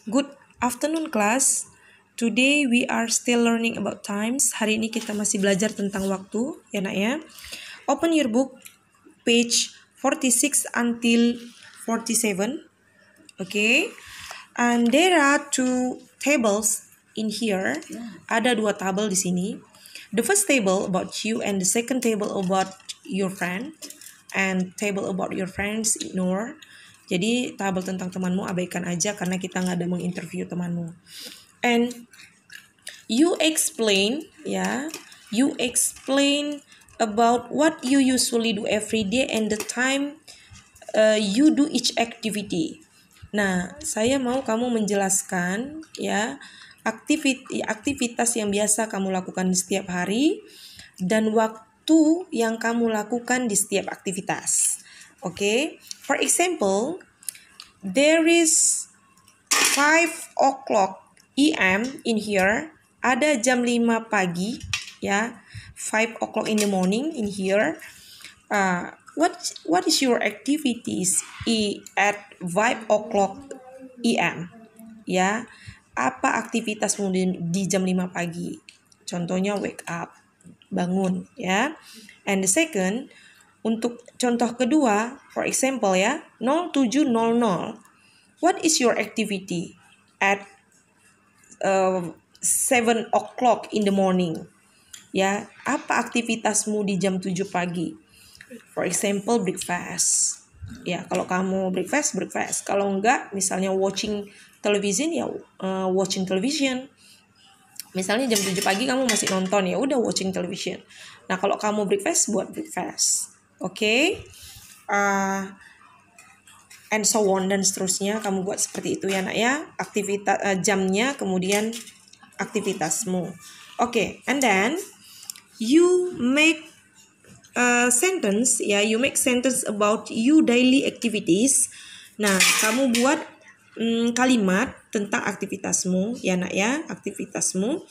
Good afternoon class. Today we are still learning about times. Hari ini kita masih belajar tentang waktu, ya nak ya. Open your book page 46 until 47. Okay. And there are two tables in here. Ada dua tabel di sini. The first table about you and the second table about your friend. And table about your friends ignore. Jadi tabel tentang temanmu abaikan aja karena kita nggak ada menginterview temanmu. And you explain about what you usually do every day and the time you do each activity. Nah, saya mau kamu menjelaskan ya aktivitas yang biasa kamu lakukan di setiap hari dan waktu yang kamu lakukan di setiap aktivitas. Okay, for example, there is 5 o'clock AM in here. Ada jam 5 pagi, ya. 5 o'clock in the morning in here. What is your activities at 5 o'clock AM? Ya, apa aktivitasmu di jam 5 pagi? Contohnya wake up, bangun, ya. And the second, untuk contoh kedua, for example ya, 07.00. What is your activity at 7 o'clock in the morning? Ya, apa aktivitasmu di jam 7 pagi? For example, breakfast. Ya, kalau kamu breakfast. Kalau enggak, misalnya watching television ya watching television. Misalnya jam 7 pagi kamu masih nonton, ya udah watching television. Nah, kalau kamu breakfast, buat breakfast. Oke. And so on dan seterusnya kamu buat seperti itu ya nak ya. Aktivitas jamnya, kemudian aktivitasmu. Oke, and then you make sentence ya, you make sentence about you daily activities. Nah, kamu buat kalimat tentang aktivitasmu ya nak ya, aktivitasmu.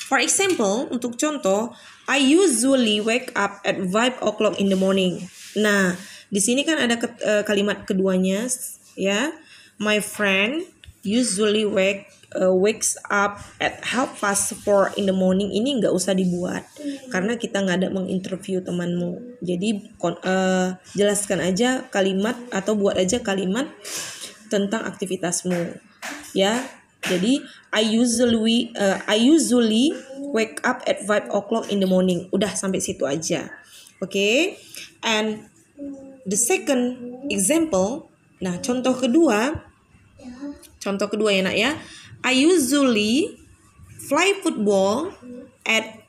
For example, untuk contoh, I usually wake up at 5 o'clock in the morning. Nah, di sini kan ada kalimat keduanya ya. My friend usually wakes up at 4:30 in the morning. Ini nggak usah dibuat karena kita nggak ada menginterview temanmu. Jadi jelaskan aja kalimat atau buat aja kalimat tentang aktivitasmu ya. Jadi I usually wake up at 5 o'clock in the morning. Udah sampai situ aja. Okay? And the second example, nah contoh kedua ya nak ya. I usually play football at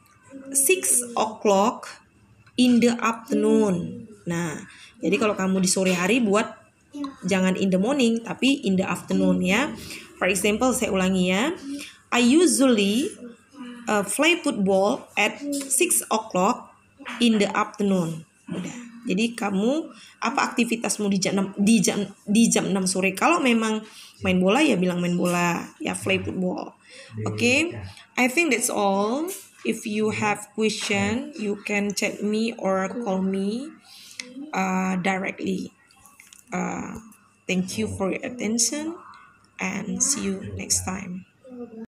6 o'clock in the afternoon. Nah, jadi kalau kamu di sore hari buat jangan in the morning tapi in the afternoon ya. For example, saya ulangi ya. I usually play football at 6 o'clock in the afternoon. Udah. Jadi kamu apa aktivitasmu di jam 6 sore? Kalau memang main bola ya bilang main bola, ya play football. Okay? I think that's all. If you have question, you can chat me or call me directly. Thank you for your attention and see you next time.